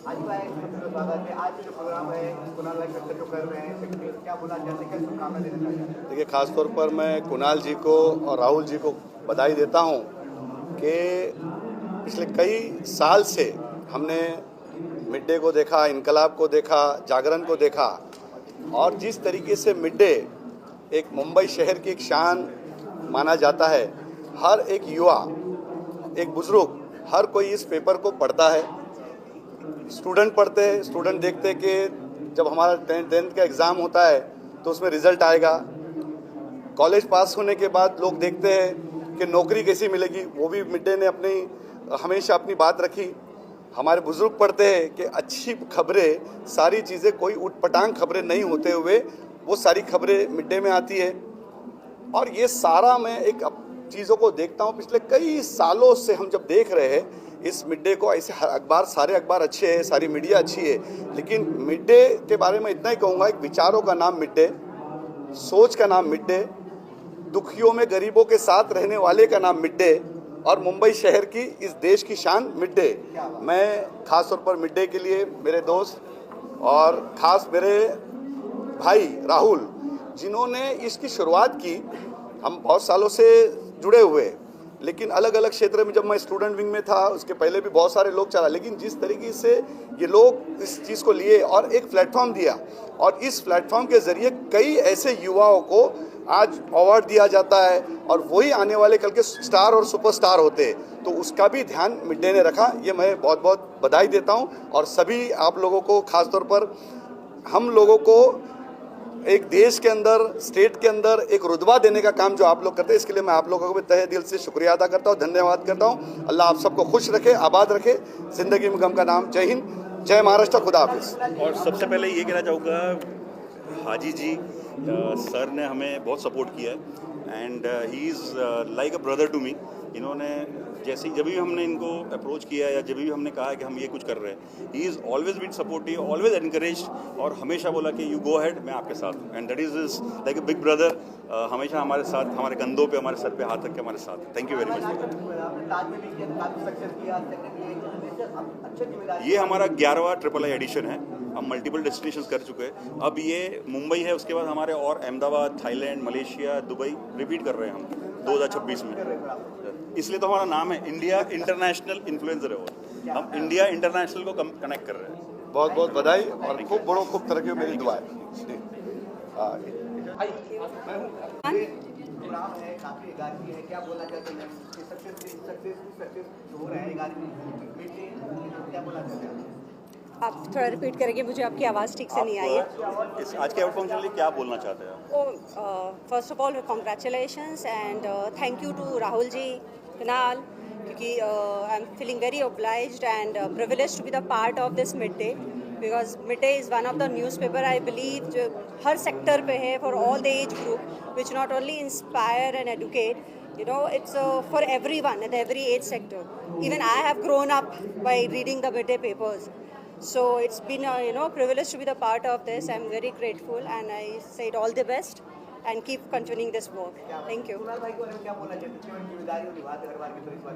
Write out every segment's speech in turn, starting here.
आज का स्वागत है। आज जो प्रोग्राम है कुणाल भाई कक्कर जो कर रहे हैं, क्या बोलना चाहते हैं, क्या शुभकामना देना चाहते हैं? देखिए, खासतौर पर मैं कुणाल जी को और राहुल जी को बधाई देता हूं कि पिछले कई साल से हमने मिड डे को देखा, इनकलाब को देखा, जागरण को देखा, और जिस तरीके से मिड डे एक मुंबई शहर की एक शान माना जाता है। हर एक युवा, एक बुजुर्ग, हर कोई इस पेपर को पढ़ता है। स्टूडेंट पढ़ते हैं, स्टूडेंट देखते हैं कि जब हमारा टेंथ का एग्ज़ाम होता है तो उसमें रिजल्ट आएगा। कॉलेज पास होने के बाद लोग देखते हैं कि नौकरी कैसी मिलेगी, वो भी मिड डे ने हमेशा अपनी बात रखी। हमारे बुजुर्ग पढ़ते हैं कि अच्छी खबरें, सारी चीज़ें, कोई उटपटांग खबरें नहीं होते हुए वो सारी खबरें मिड डे में आती है। और ये सारा मैं एक चीज़ों को देखता हूँ, पिछले कई सालों से हम जब देख रहे हैं इस मिड डे को। ऐसे हर अखबार, सारे अखबार अच्छे हैं, सारी मीडिया अच्छी है, लेकिन मिड डे के बारे में इतना ही कहूँगा, एक विचारों का नाम मिड डे, सोच का नाम मिड डे, दुखियों में गरीबों के साथ रहने वाले का नाम मिड डे, और मुंबई शहर की, इस देश की शान मिड डे। मैं खास तौर पर मिड डे के लिए मेरे दोस्त और ख़ास मेरे भाई राहुल, जिन्होंने इसकी शुरुआत की, हम बहुत सालों से जुड़े हुए, लेकिन अलग अलग क्षेत्र में, जब मैं स्टूडेंट विंग में था उसके पहले भी बहुत सारे लोग चला, लेकिन जिस तरीके से ये लोग इस चीज़ को लिए और एक प्लेटफॉर्म दिया, और इस प्लेटफॉर्म के ज़रिए कई ऐसे युवाओं को आज अवार्ड दिया जाता है, और वही आने वाले कल के स्टार और सुपरस्टार होते हैं, तो उसका भी ध्यान मिड डे ने रखा। ये मैं बहुत बहुत बधाई देता हूँ, और सभी आप लोगों को, खासतौर पर हम लोगों को एक देश के अंदर, स्टेट के अंदर एक रुतबा देने का काम जो आप लोग करते हैं, इसके लिए मैं आप लोगों को भी तहे दिल से शुक्रिया अदा करता हूँ, धन्यवाद करता हूँ। अल्लाह आप सबको खुश रखे, आबाद रखे, ज़िंदगी में गम का नाम। जय हिंद, जय महाराष्ट्र, खुदा हाफिज़। और सबसे पहले ये कहना चाहूँगा, हाजी जी सर ने हमें बहुत सपोर्ट किया है, and he is like a brother to me. इन्होंने जैसे जब भी हमने इनको अप्रोच किया या जब भी हमने कहा कि हम ये कुछ कर रहे हैं, he is always been supportive, always encourage, और हमेशा बोला कि यू गो अहेड, मैं आपके साथ हूँ, and that is like a big brother. हमेशा हमारे साथ, हमारे कंधों पे, हमारे सर पे हाथ रख के हमारे साथ। Thank you very much. ये हमारा 11वां III एडिशन है। हम मल्टीपल डेस्टिनेशंस कर चुके हैं। अब ये मुंबई है, उसके बाद हमारे और Ahmedabad, Thailand, Malaysia, Dubai repeat कर रहे हैं हम 2026 में। इसलिए तो हमारा नाम है इंडिया इंटरनेशनल इन्फ्लुएंसर अवार्ड। हम इंडिया इंटरनेशनल को कनेक्ट कर रहे हैं। बहुत बहुत बधाई, और खूब बड़ो, खूब तरक्की, मेरी दुआ है। प्रोग्राम है, काफी गार्गी है, क्या बोलना चाहते हैं? सक्सेस हो रहा है गार्गी, क्या बोलना चाहते हैं? आप थोड़ा रिपीट करेंगे, मुझे आपकी आवाज़ ठीक से नहीं आई है। इस आज के अवार्ड फंक्शन के लिए क्या बोलना चाहते हैं आप? First of all congratulations and thank you to Rahul ji, Kunal, क्योंकि I am feeling very obliged and privileged to be the part of this midday, because midday is one of the newspaper I believe जो हर sector पे है, for all the age group, which not only inspire and educate, you know, it's for everyone at every age sector. Even I have grown up by reading the midday papers. So it's been a privilege to be the part of this. I'm very grateful, and I say all the best and keep continuing this work. Thank you. Kunal भाई को क्या बोलना चाहते हैं? जिम्मेदारी निभाते हर बार की तरह इस बार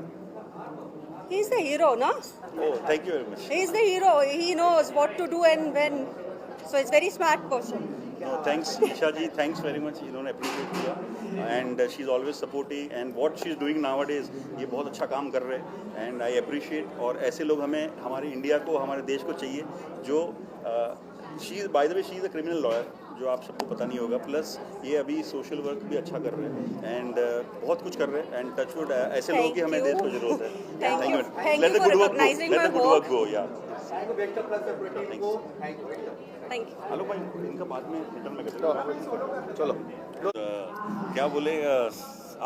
He's the hero, no? Oh, thank you very much. He's the hero. He knows what to do and when. So it's very smart person. Thanks Isha ji, thanks very much. इन्होंने अप्रिशिएट किया, and she is always supportive, and what she is doing nowadays, ये बहुत अच्छा काम कर रहे हैं, and I appreciate. और ऐसे लोग हमें, हमारे इंडिया को, हमारे देश को चाहिए, जो she by the way she is a criminal lawyer, जो आप सबको पता नहीं होगा, प्लस ये अभी सोशल वर्क भी अच्छा कर रहे हैं, एंड बहुत कुछ कर रहे हैं, एंड टचवुड ऐसे लोगों की हमें देश को जरूरत है। Thank you. Thank let you the for good work recognizing go, my let the good work work. Go, yeah Thank you. Hello भाई, इनका बाद में रिटर्न में करेंगे। चलो, क्या बोले,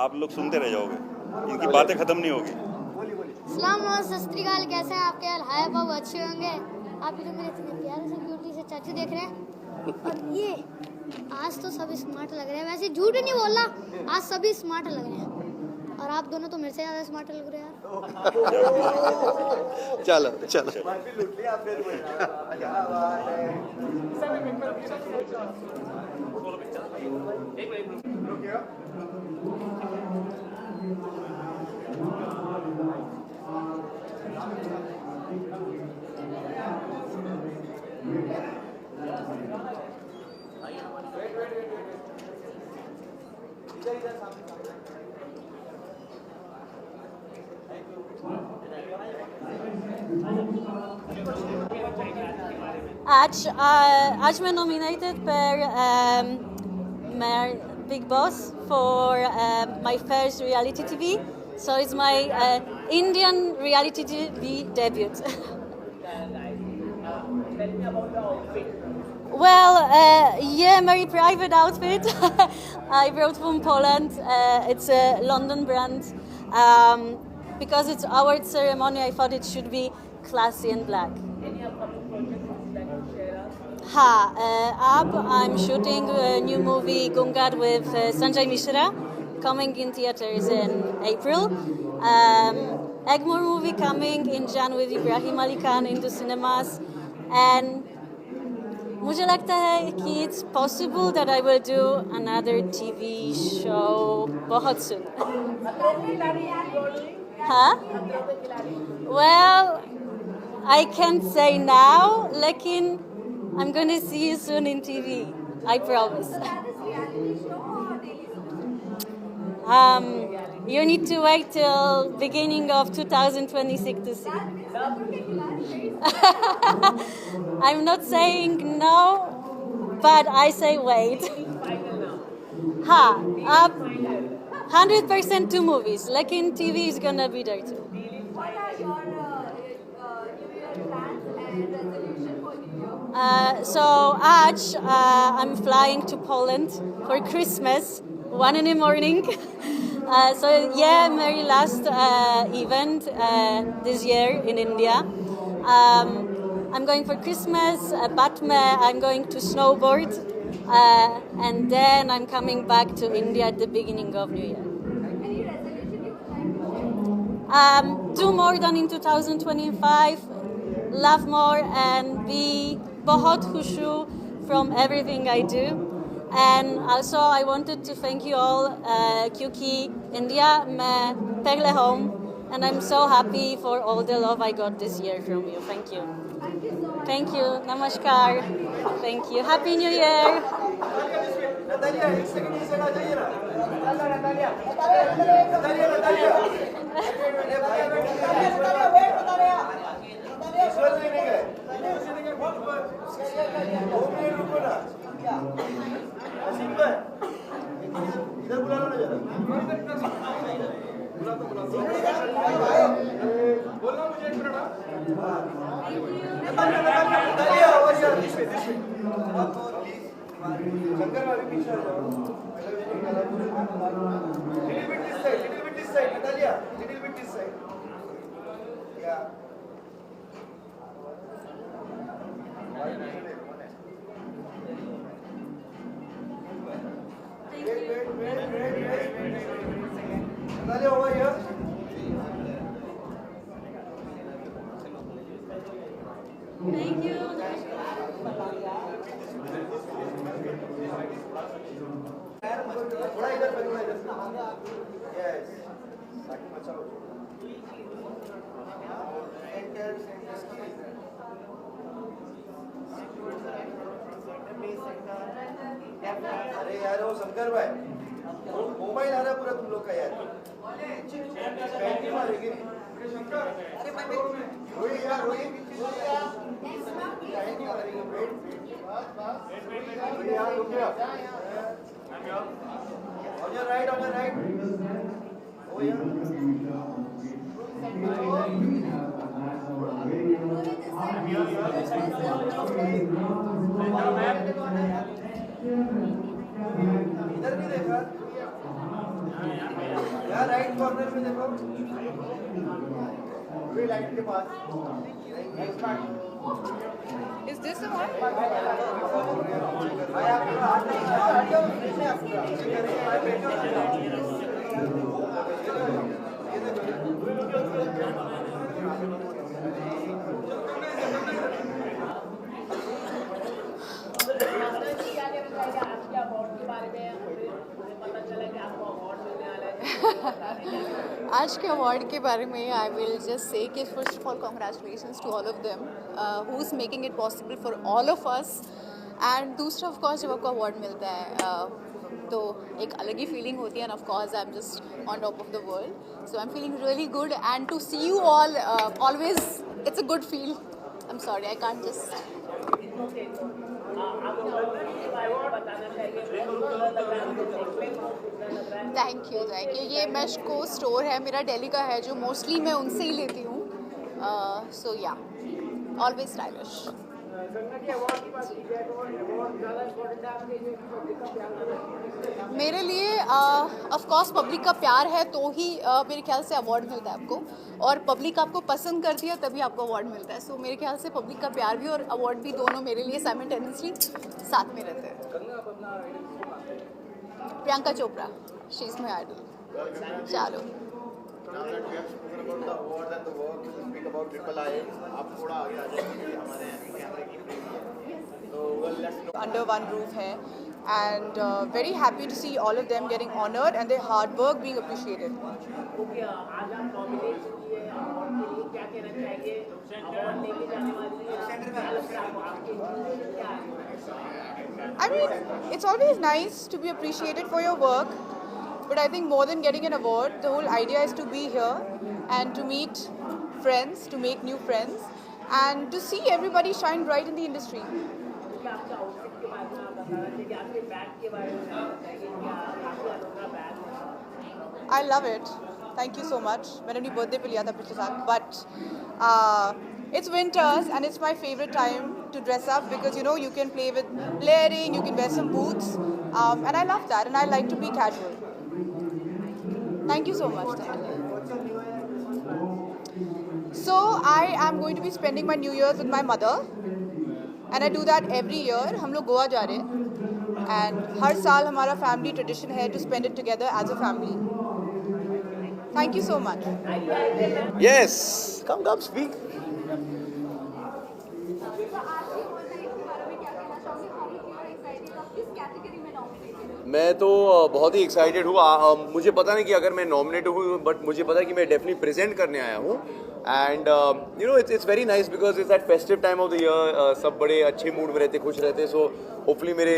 आप लोग सुनते रह जाओगे, इनकी बातें खत्म नहीं होगी। सलाम सत श्री अकाल, कैसे हैं आपके हाल? हाय बाबू, अच्छे होंगे आप? जो मेरे इतने प्यारे से ब्यूटी से चाचू देख रहे हैं, और ये आज तो सभी स्मार्ट लग रहे हैं। वैसे झूठ नहीं बोलना, आज सभी स्मार्ट लग रहे हैं, और आप दोनों तो मेरे से ज़्यादा स्मार्ट लग रहे हैं यार। चलो चलो। अच्छा आज मैं nominated per Big Boss for my first reality TV. So it's my Indian reality TV debut. Well, yeah, very private outfit. I brought from Poland. It's a London brand. Because it's award ceremony, I thought it should be classy and black. I'm shooting a new movie, Gungar, with Sanjay Mishra, coming in theaters in April. Egmore movie coming in Jan with Ibrahim Ali Khan into cinemas. And मुझे लगता है कि it's possible that I will do another TV show बहुत soon. Well, I can't say now, लेकिन I'm going to see you soon in TV. I promise. You need to wait till beginning of 2026 to see. I'm not saying no, but I say wait. 100% 2 movies. Like in TV is gonna be there too. What are your New Year plans and resolution for New Year? So I'm flying to Poland for Christmas, 1 in the morning. So yeah, my last event this year in India. I'm going for Christmas, Batme, I'm going to snowboard, and then I'm coming back to India at the beginning of New Year. Any resolution you would like to Do more than in 2025, love more and be बहुत खुशू from everything I do. And also I wanted to thank you all क्योंकि India मैं पहले home and I'm so happy for all the love I got this year from you. Thank you. Thank you so much. Thank you. Namaskar. Thank you. Happy New Year. Natalia एक second इस जगह जाइए ना Natalia ईश्वर जी नहीं गए 2 minute रुको ना असीम भाई इधर बुला लो ना जरा बोलना मुझे 1 मिनट नतालिया आवाज यार दिस वे शंकर भाभी पीछे आ जाओ little bit this side Natalia little bit this side yeah wait Natalia over here Thank you. थोड़ा इधर यस ताकि बचाओ अरे यार वो शंकर भाई मोबाइल आ रहा है पूरा तुम लोग का यार मारेगी रोहित यार Rohit On your right. Oh yeah. इधर भी देखा यार राइट कॉर्नर में देखो पूरी लाइट के पास Is this the one? आज के अवार्ड के बारे में आई विल जस्ट से कि first of all congratulations to all of them who is making it possible for all of us and दूसरा ऑफ कोर्स जब आपको अवार्ड मिलता है तो एक अलग ही फीलिंग होती है and of course I am just on top of the world so I am feeling really good and to see you all always it's a good feel I am sorry I can't just thank you. ये मेशको store है मेरा, दिल्ली का है, जो mostly मैं उनसे ही लेती हूँ। सो या ऑलवेज स्टाइलिश। मेरे लिए ऑफ कोर्स पब्लिक का प्यार है तो ही मेरे ख्याल से अवार्ड मिलता है आपको, और पब्लिक आपको पसंद करती है तभी आपको अवार्ड मिलता है। सो मेरे ख्याल से पब्लिक का प्यार भी और अवार्ड भी दोनों मेरे लिए साइमल्टेनियसली साथ में रहते हैं। Priyanka Chopra, she is my idol. चलो under one roof hai, and very happy to see all of them getting honored and their hard work being appreciated. I mean, it's always nice to be appreciated for your work, but I think more than getting an award, the whole idea is to be here and to meet friends, to make new friends, and to see everybody shine bright in the industry. I love it. Thank you so much. मैंने अपनी birthday पे लिया था पिछले साल, but it's winters and it's my favorite time to dress up because you can play with layering, you can wear some boots, and I love that, and I like to be casual. Thank you so much. Thank you. So I am going to be spending my New Year's with my mother, and I do that every year. हम लोग गोवा जा रहे हैं, and हर साल हमारा family tradition है to spend it together as a family. Thank you so much. Yes, come speak. मैं तो बहुत ही एक्साइटेड हूँ। मुझे पता नहीं कि अगर मैं नॉमिनेट हूँ, बट मुझे पता है कि मैं डेफिनेटली प्रेजेंट करने आया हूँ। And it's very nice because it's that festive time of the year, सब बड़े अच्छे मूड में रहते, खुश रहते। सो होपफुली मेरे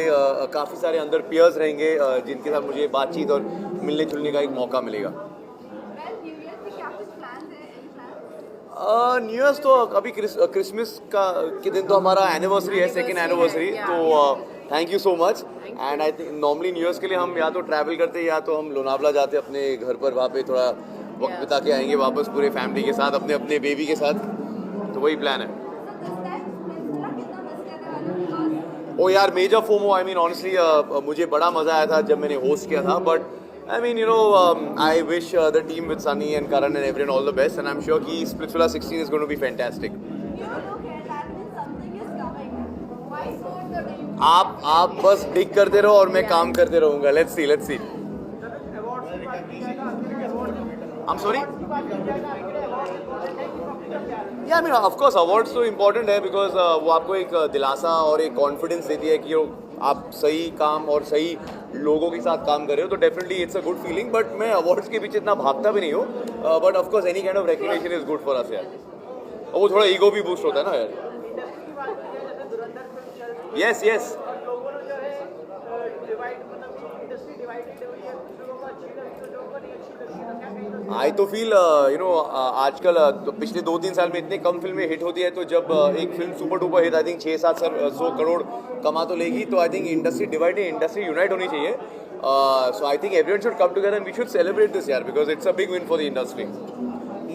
काफ़ी सारे अंदर पियर्स रहेंगे जिनके साथ मुझे बातचीत और मिलने जुलने का एक मौका मिलेगा। न्यू ईयर्स तो अभी क्रिसमस के दिन तो हमारा एनिवर्सरी है, सेकेंड एनिवर्सरी, तो thank you so much. And I think normally new years के लिए हम या तो ट्रैवल करते हैं या तो हम लोनावला जाते हैं अपने घर पर, वहाँ पे थोड़ा वक्त बिता के आएंगे वापस पूरे फैमिली के साथ, अपने अपने बेबी के साथ, तो वही प्लान है। ओ यार, major FOMO, I mean honestly मुझे बड़ा मज़ा आया था जब मैंने होस्ट किया था, but I mean, I wish the team with Sunny and Karan and everyone all the best, and I'm sure कि Splitsvilla 16 is going to be fantastic. आप बस डिग करते रहो और मैं काम करते रहूँगा। Let's see. I'm sorry? Yeah, I mean, of course, awards तो important है because वो आपको एक दिलासा और एक कॉन्फिडेंस देती है कि आप सही काम और सही लोगों के साथ काम कर रहे हो, तो definitely it's a good feeling. But मैं अवार्ड्स के पीछे इतना भागता भी नहीं हूँ, but of course any kind of recognition is good for us यार, और वो थोड़ा ईगो भी बूस्ट होता है ना यार। यस आई तो फील आजकल पिछले 2-3 साल में इतने कम फिल्में हिट होती है, तो जब एक film super duper hit I think 600-700 crore कमा तो लेगी, तो I think industry divided, industry unite होनी चाहिए। So I think everyone should come together and we should celebrate this यार because it's a big win for the industry.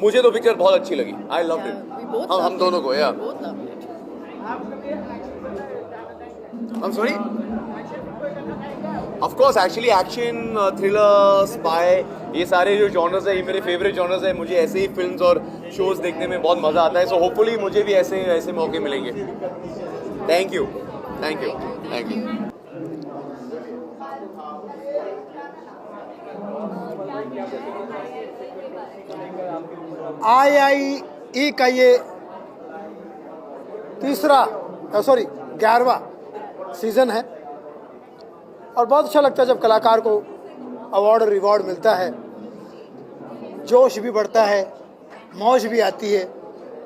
मुझे तो picture बहुत अच्छी लगी, आई लव्ड इट। हम दोनों को यार। आई am sorry, of course actually action, thriller, spy, ये सारे जो जॉनर्स है ये मेरे फेवरेट जॉनर्स है। मुझे ऐसे ही फिल्म्स और शोज देखने में बहुत मज़ा आता है, सो होपफुली मुझे भी ऐसे मौके मिलेंगे। Thank you. IIE का ये 11वां सीज़न है और बहुत अच्छा लगता है जब कलाकार को अवार्ड और रिवॉर्ड मिलता है। जोश भी बढ़ता है, मौज भी आती है,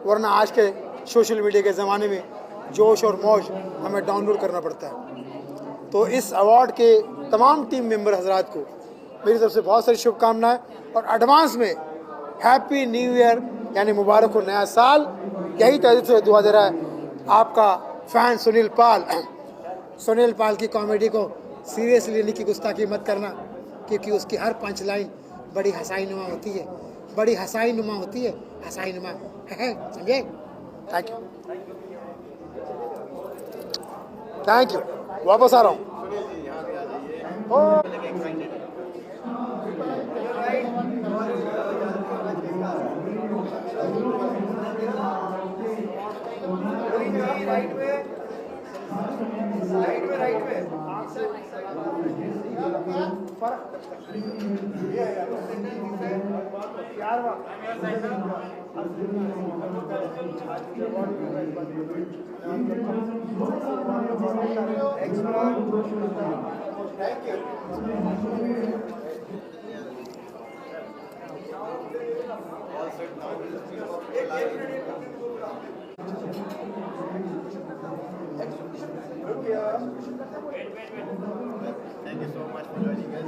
वरना आज के सोशल मीडिया के ज़माने में जोश और मौज हमें डाउनलोड करना पड़ता है। तो इस अवार्ड के तमाम टीम मेंबर हजरात को मेरी तरफ से बहुत सारी शुभकामनाएं और एडवांस में हैप्पी न्यू ईयर, यानी मुबारक हो नया साल। यही तहरीर से दुआ दे रहा है आपका फैन सुनील पाल की कॉमेडी को सीरियसली लेने की गुस्ताखी मत करना, क्योंकि उसकी हर पंच लाइन बड़ी हंसाई नुमा होती है, समझे? थैंक यू, वापस आ रहा हूँ। Thank you so much for joining us.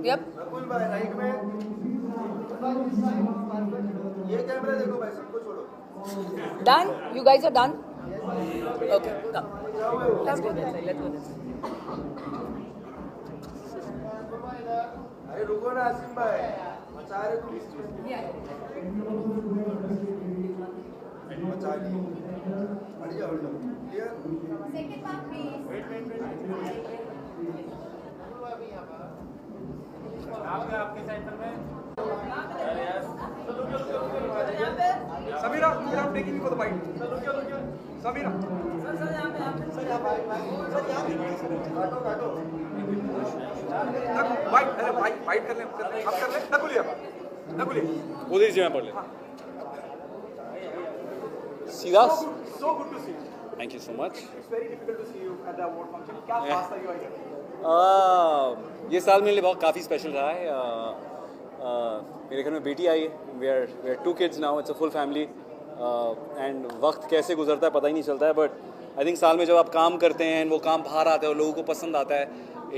Yep. Right में ये कैमरा देखो भाई, सबको छोड़ो। Done? You guys are done? Okay, come. Let's go this side. Let's go this side. अरे रुको ना आसिम भाई, मचा रहे तुम। मचा ली। हट जाओ। Clear? Second part please. Wait. आपके साइड पर मैं Sameera, I'm taking you for the bite. Sameera. Sir यहाँ पे। काटो। बाइट कर ले, आप कर ले, नकुलिया। उधर से मैं पढ़ ले सीधा। So good to see you. Thank you so much. It's very difficult to see you at the award function. क्या खास था ये वाला? ये साल मेरे लिए बहुत काफ़ी स्पेशल रहा है। मेरे घर में बेटी आई है। We are 2 kids now, it's a full family. And वक्त कैसे गुजरता है पता ही नहीं चलता है, बट आई थिंक साल में जब आप काम करते हैं वो काम बाहर आता है और लोगों को पसंद आता है,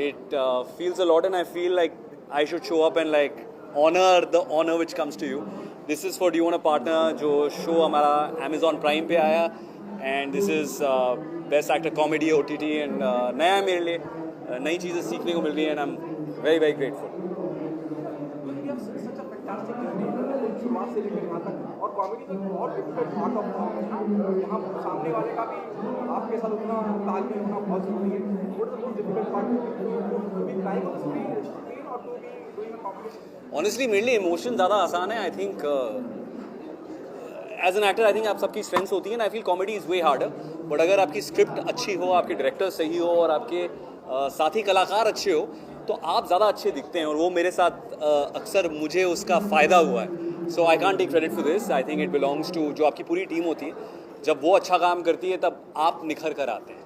it feels a lot and I feel like I should show up and like honour the honour which comes to you. This is for do you want a partner, जो शो हमारा Amazon प्राइम पे आया, and this is best actor comedy OTT, and नया मेरे लिए, नई चीज़ें सीखने को मिल रही है, and I am very very grateful. शुरुआत से लेकर यहाँ तक, और कॉमेडी एक बहुत डिफिकल्ट पार्ट ऑफ यहाँ सामने वाले का भी आपके साथ उतना तालमेल होना बहुत जरूरी है। What is the most difficult part to be trying on the screen और to be doing a comedy? Honestly मेरे लिए इमोशन ज़्यादा आसान है। I think as an actor I think आप सबकी स्ट्रेंथ्स होती है, I feel comedy is way harder, but अगर आपकी स्क्रिप्ट अच्छी हो, आपके डायरेक्टर सही हो और आपके साथी कलाकार अच्छे हो, तो आप ज़्यादा अच्छे दिखते हैं और वो मेरे साथ अक्सर मुझे उसका फ़ायदा हुआ है. So I can't take credit for this. I think it belongs to जो आपकी पूरी टीम होती है. जब वो अच्छा काम करती है तब आप निखर कर आते हैं.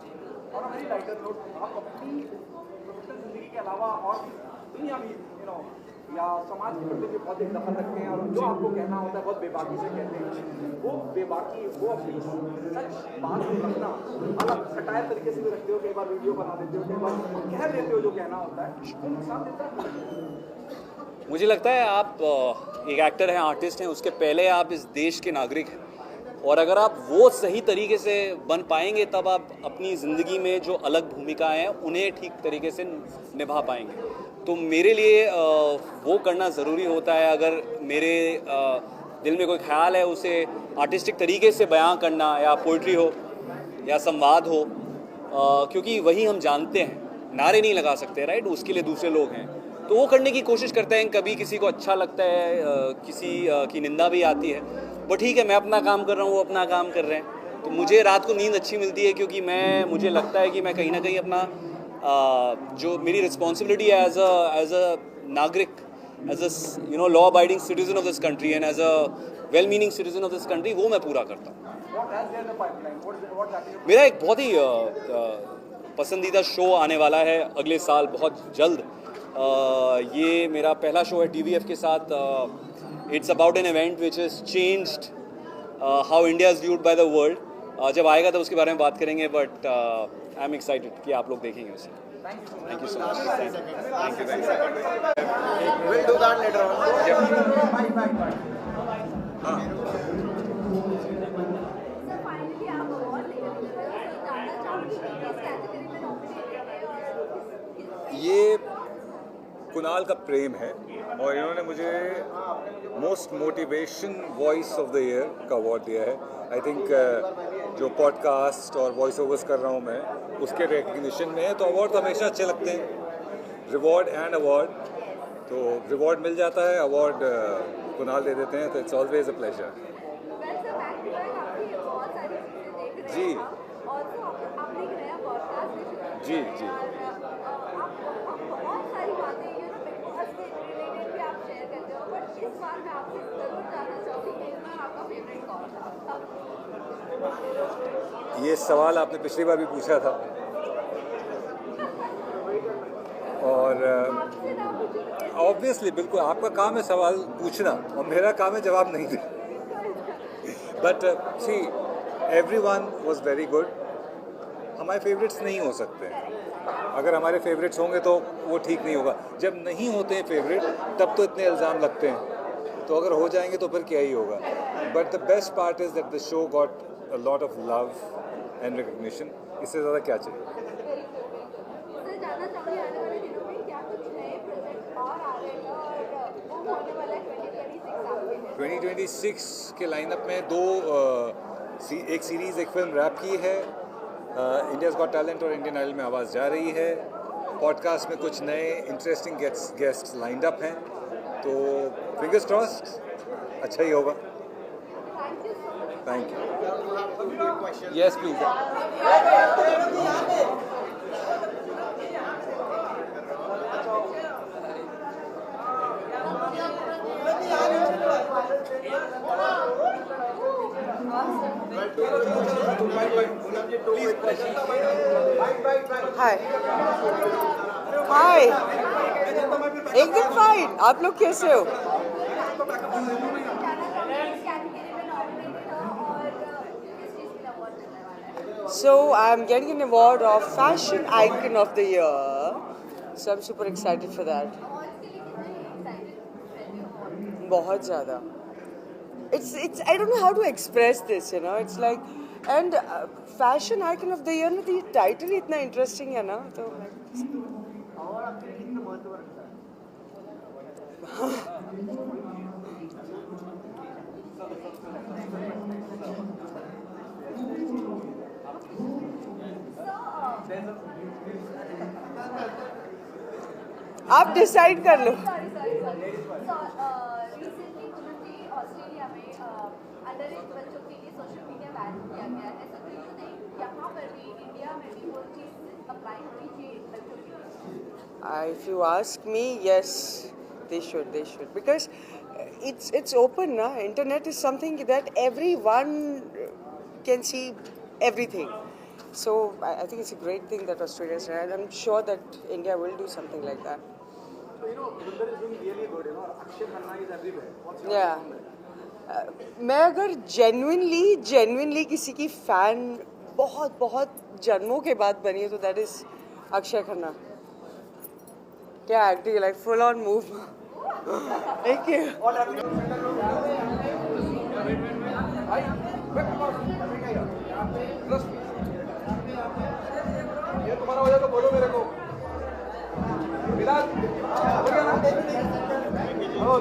और हमारी लाइटर नोट, आप अपनी प्रोफेशनल जिंदगी के अलावा और दुनिया में या समाज के प्रति भी बहुत एक दखल रखते हैं और जो आपको कहना होता है बहुत बेबाकी से कहते हैं. वो बेबाकी, वो अपनी सच बात को रखना, अलग सटायर तरीके से भी रखते हो, कई बार वीडियो बना देते हो, कई बार कह देते हो जो कहना होता है, वो नुकसान देता है. मुझे लगता है आप एक एक्टर हैं, आर्टिस्ट हैं, उसके पहले आप इस देश के नागरिक हैं. और अगर आप वो सही तरीके से बन पाएंगे तब आप अपनी ज़िंदगी में जो अलग भूमिकाएं हैं उन्हें ठीक तरीके से निभा पाएंगे. तो मेरे लिए वो करना ज़रूरी होता है. अगर मेरे दिल में कोई ख्याल है उसे आर्टिस्टिक तरीके से बयां करना, या पोइट्री हो या संवाद हो, क्योंकि वही हम जानते हैं. नारे नहीं लगा सकते, राइट? उसके लिए दूसरे लोग हैं. तो वो करने की कोशिश करते हैं. कभी किसी को अच्छा लगता है, किसी की निंदा भी आती है. वो ठीक है, मैं अपना काम कर रहा हूँ, वो अपना काम कर रहे हैं. तो मुझे रात को नींद अच्छी मिलती है क्योंकि मुझे लगता है कि मैं कहीं ना कहीं अपना जो मेरी रिस्पॉन्सिबिलिटी है एज अ नागरिक, as a law abiding citizen of this country and as a well meaning citizen of this country, वो मैं पूरा करता हूँ. मेरा एक बहुत ही पसंदीदा शो आने वाला है अगले साल बहुत जल्द. ये मेरा पहला शो है TVF के साथ. It's about an event which is changed how India is viewed by the world. जब आएगा तो उसके बारे में बात करेंगे, बट आई एम एक्साइटेड कि आप लोग देखेंगे उसे. Thank you so much. Thank you. We'll do that later on. ये कुणाल का प्रेम है और इन्होंने मुझे most motivation voice of the year का अवार्ड दिया है. आई थिंक जो पॉडकास्ट और वॉइस ओवर्स कर रहा हूँ मैं उसके रिकग्निशन में है. तो अवार्ड तो हमेशा अच्छे लगते हैं, रिवॉर्ड एंड अवार्ड. तो रिवॉर्ड मिल जाता है, अवार्ड कुणाल दे देते हैं, तो इट्स ऑलवेज अ प्लेजर. जी जी जी. ये सवाल आपने पिछली बार भी पूछा था और ऑब्वियसली बिल्कुल आपका काम है सवाल पूछना और मेरा काम है जवाब नहीं देना. But see everyone was very good. हमारे फेवरेट्स नहीं हो सकते. अगर हमारे फेवरेट्स होंगे तो वो ठीक नहीं होगा. जब नहीं होते हैं फेवरेट तब तो इतने इल्ज़ाम लगते हैं. तो अगर हो जाएंगे तो फिर क्या ही होगा. But the best part is that the show got a lot of love and recognition. इससे ज़्यादा क्या चाहिए. 2026 के लाइनअप में एक सीरीज़, एक फिल्म रैप की है. इंडियाज़ गॉट टैलेंट और इंडियन आइडल में आवाज़ जा रही है. पॉडकास्ट में कुछ नए इंटरेस्टिंग गेस्ट्स लाइंड अप हैं. तो फिंगर्स क्रॉस्ड अच्छा ही होगा. Thank you. Yes please. Hi hi. एकदम फाइन. आप लोग कैसे हो? So I'm getting an award of Fashion Icon of the Year. So I'm super excited for that. बहुत ज़्यादा. It's I don't know how to express this, you know. It's like and Fashion Icon of the Year ना, तो ये title इतना interesting है ना. तो आप डिसाइड कर लो. ऑस्ट्रेलिया में अंडर एज बच्चों के लिए सोशल मीडिया बैन किया गया है. तो यू थिंक यहाँ पर भी इंडिया में भी वो चीज़ अप्लाई होनी चाहिए बच्चों के लिए? If you ask me, yes, they should. Because it's open, na? Internet is something that everyone can see everything. So I think it's a great thing that Australia's done, and I'm sure that India will do something like that. So Dhurandhar is doing really good. Akshay Khanna is everywhere. What's your Yeah. opinion on that? मैं अगर genuinely किसी की fan बहुत जन्मों के बाद बनी है तो दैट इज अक्षय खन्ना. क्या acting, like full on move. Thank you. ये तुम्हारा हो जाए तो बोलो मेरे को. बिलाल हो गया ना? और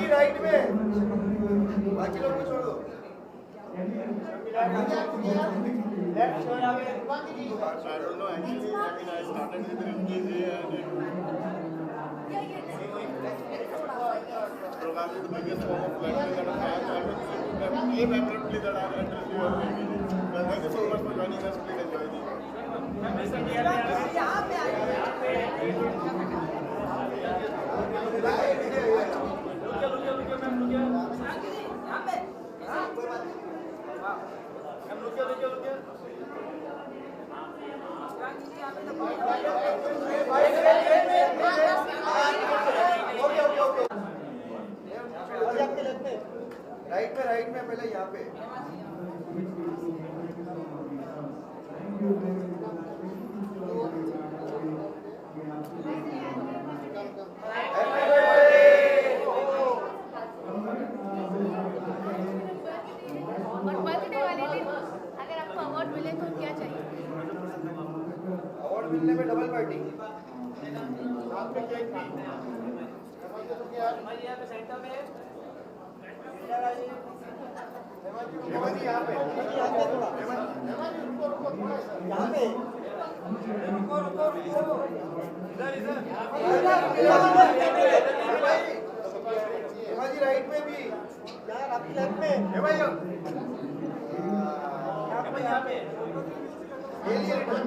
राइट में बाकी लोग को छोड़ दो. I don't know actually. I started with Rinki and probably the biggest form of flattery that I have. I would say abruptly that I have addressed you already. Well, thank you so much for joining us. Please enjoy right में पहले यहाँ पे. और birthday वाले दिन अगर आपको award मिले तो क्या चाहिए? अवार्ड मिलने में डबल पार्टी. हेमाजी यहाँ पे हेमाजी राइट में भी यार आपकी लेफ्ट में हेमाजी यहाँ पे ये लिए रिटर्न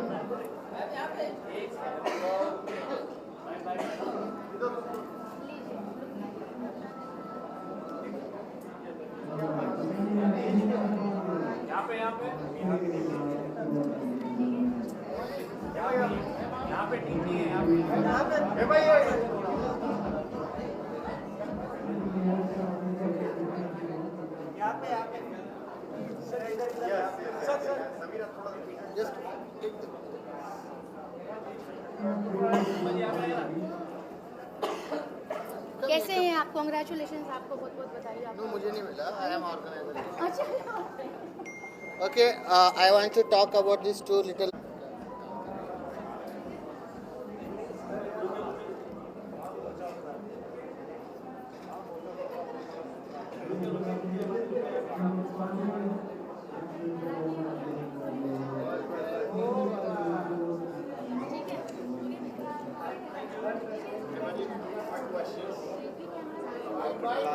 यहाँ पे टीम नहीं है. यहाँ पे भाई यहाँ पे सर इधर सर समीरा थोड़ा जस्ट कैसे हैं आप? कॉन्ग्रेचुलेशन आपको बहुत बधाई. No, मुझे नहीं मिला. I am organizer. अच्छा. Okay, I want to talk about these two little.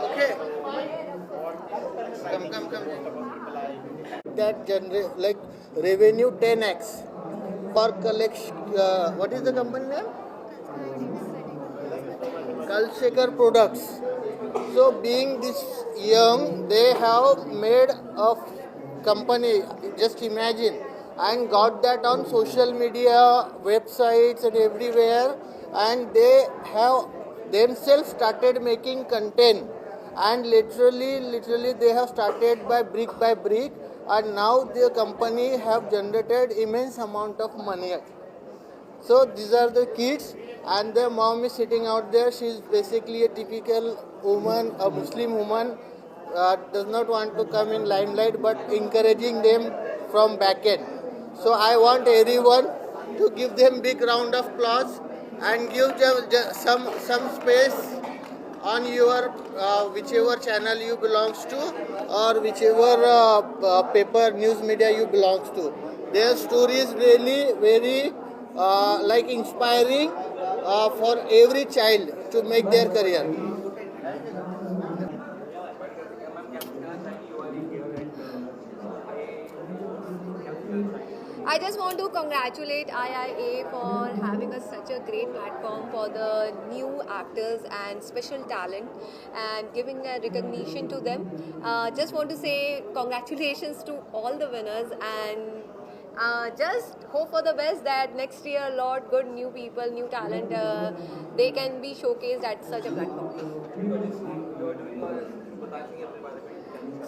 Okay. Come. That like revenue 10x for collection. What is the company name? Kalshekar Products. So being this young, they have made a company. Just imagine, and got that on social media, websites, and everywhere. And they have themselves started making content. And literally they have started by brick, and now the company have generated immense amount of money. So these are the kids, and their mom is sitting out there. She is basically a typical woman, a Muslim woman, does not want to come in limelight, but encouraging them from back end. So I want everyone to give them big round of applause and give them some space on your whichever channel you belongs to or whichever paper news media you belongs to. Their story is really very like inspiring for every child to make their career. I just want to congratulate IIA for having such a great platform for the new actors and special talent and giving a recognition to them. Just want to say congratulations to all the winners and just hope for the best that next year a lot good new people, new talent, they can be showcased at such a platform.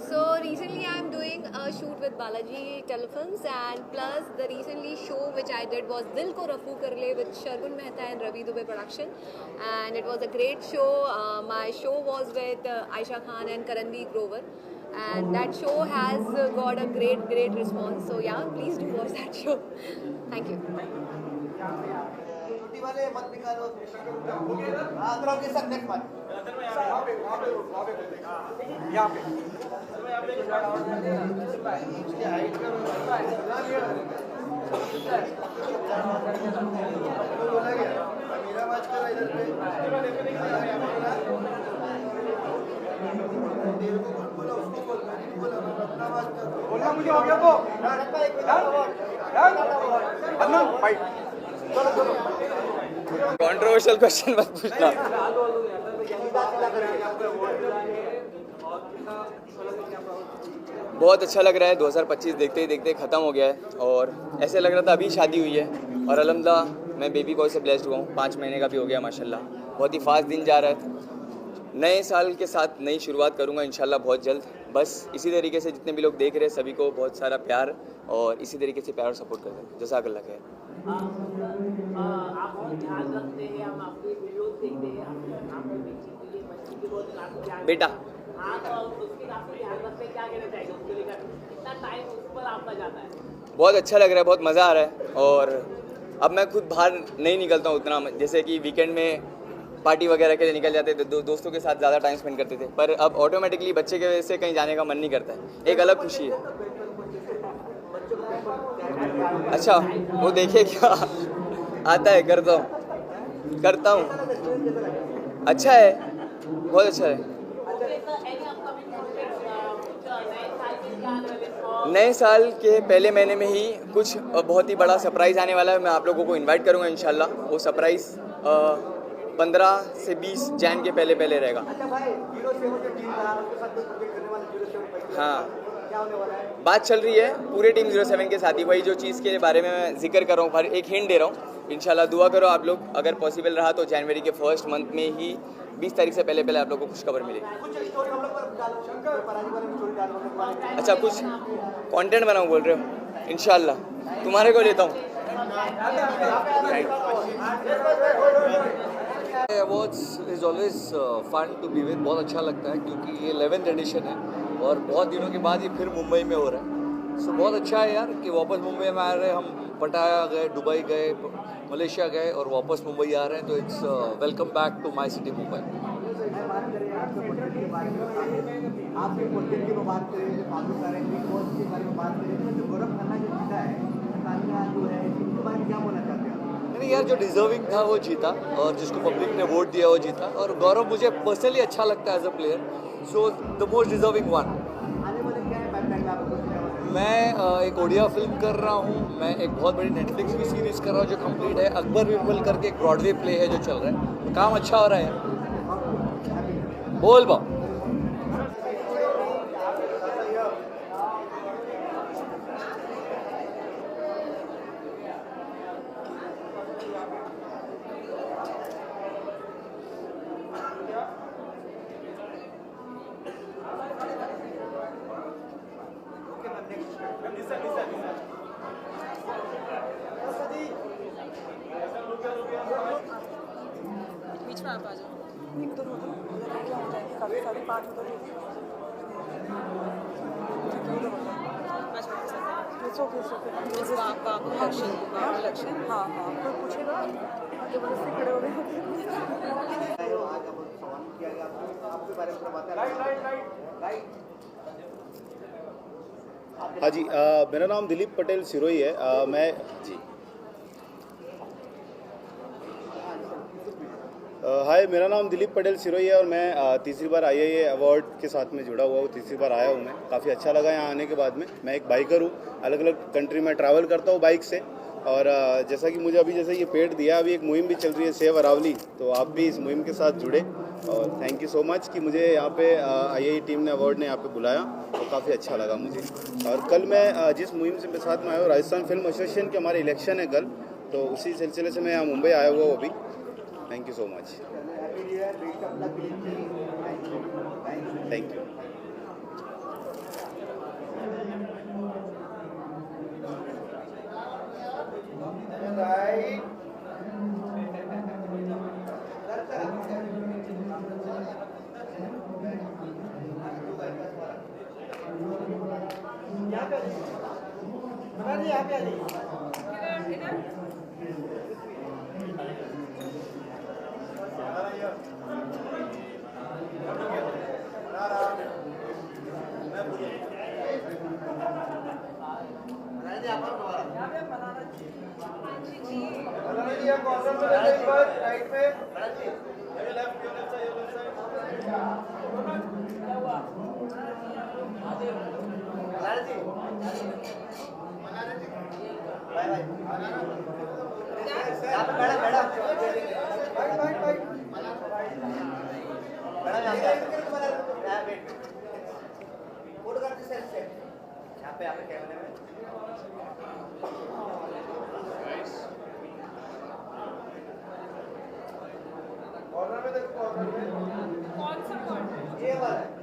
So recently I'm doing a shoot with Balaji Telefilms, and plus the recently show which I did was Dil Ko Rafu Kar Le with Shargun Mehta and Ravi Dubey production, and it was a great show. My show was with Aisha Khan and Karanveer Grover, and that show has got a great response. So yeah, please do watch that show. Thank you. बोलना मुझे हो गया तो controversial question मत पूछना। बहुत अच्छा लग रहा है। 2025 देखते ही देखते ख़त्म हो गया है और ऐसे लग रहा था अभी शादी हुई है और अल्हम्दुलिल्लाह मैं बेबी बॉय से ब्लेस्ड हुआ हूँ। 5 महीने का भी हो गया माशाल्लाह। बहुत ही फास्ट दिन जा रहा है। नए साल के साथ नई शुरुआत करूँगा इंशाल्लाह बहुत जल्द। बस इसी तरीके से जितने भी लोग देख रहे हैं सभी को बहुत सारा प्यार और इसी तरीके से प्यार और सपोर्ट करते हैं। जज़ाकल्लाह खैर। बेटा बहुत अच्छा लग रहा है, बहुत मज़ा आ रहा है और अब मैं खुद बाहर नहीं निकलता हूँ उतना। जैसे कि वीकेंड में पार्टी वगैरह के लिए निकल जाते थे, दोस्तों के साथ ज़्यादा टाइम स्पेंड करते थे, पर अब ऑटोमेटिकली बच्चे की वजह से कहीं जाने का मन नहीं करता है। एक अलग खुशी है। अच्छा वो देखिए क्या आता है, करता हूँ अच्छा है, बहुत अच्छा है। नए साल के पहले महीने में ही कुछ बहुत ही बड़ा सरप्राइज़ आने वाला है। मैं आप लोगों को इनवाइट करूँगा इंशाल्लाह। वो सरप्राइज़ 15 से 20 जैन के पहले रहेगा। हाँ बात चल रही है पूरे टीम 07 के साथ ही। वही जो चीज़ के बारे में मैं जिक्र कर रहा हूँ, एक हिंट दे रहा हूँ। इंशाल्लाह दुआ करो आप लोग, अगर पॉसिबल रहा तो जनवरी के फर्स्ट मंथ में ही 20 तारीख से पहले आप लोगों को खुशखबर मिलेगी। अच्छा कुछ कंटेंट बनाऊँ बोल रहे हो? इंशाल्लाह तुम्हारे को लेता हूँ। Awards is always fun to be with. बहुत अच्छा लगता है क्योंकि ये 11th एडिशन है और बहुत दिनों के बाद ये फिर मुंबई में हो रहा है। सो बहुत अच्छा है यार कि वापस मुंबई में आ रहे हैं। हम पटाया गए, दुबई गए, मलेशिया गए और वापस मुंबई आ रहे हैं, तो it's welcome back to my city Mumbai. नहीं यार, जो डिजर्विंग था वो जीता और जिसको पब्लिक ने वोट दिया वो जीता। और गौरव मुझे पर्सनली अच्छा लगता है as a player, so the most deserving one. मैं एक ओडिया फिल्म कर रहा हूँ। मैं एक बहुत बड़ी नेटफ्लिक्स की सीरीज़ कर रहा हूँ जो कंप्लीट है। अकबर बिरबल करके एक ब्रॉडवे प्ले है जो चल रहा है, तो काम अच्छा हो रहा है। बोल बा बीच में आप आ जाओ। एक तो 5:30 बाबू लक्ष्य हाँ हाँ कोई पूछेगा जबरदस्ती खड़े हो गए। किया गया, आपके बारे में बताया। राइट। हाँ जी, मेरा नाम दिलीप पटेल सिरोही है। मैं जी हाय, मेरा नाम दिलीप पटेल सिरोही है और मैं तीसरी बार IIA अवार्ड के साथ में जुड़ा हुआ हूँ। तीसरी बार आया हूँ मैं, काफ़ी अच्छा लगा यहाँ आने के बाद में। मैं एक बाइकर हूँ, अलग अलग कंट्री में ट्रैवल करता हूँ बाइक से। और जैसा कि मुझे अभी जैसे ये पेड़ दिया, अभी एक मुहिम भी चल रही है सेव अरावली, तो आप भी इस मुहिम के साथ जुड़े। और थैंक यू सो मच कि मुझे यहाँ पे IIA टीम ने अवार्ड ने यहाँ पे बुलाया, तो काफ़ी अच्छा लगा मुझे। और कल मैं जिस मुहिम से साथ में आया हूँ, राजस्थान फिल्म एसोसिएशन के हमारे इलेक्शन है कल, तो उसी सिलसिले से मैं यहाँ मुंबई आया हुआ हूँ अभी। Thank you so much. Thank you. यहाँ पे आ जाइए। राइट में कौन सा ये वाला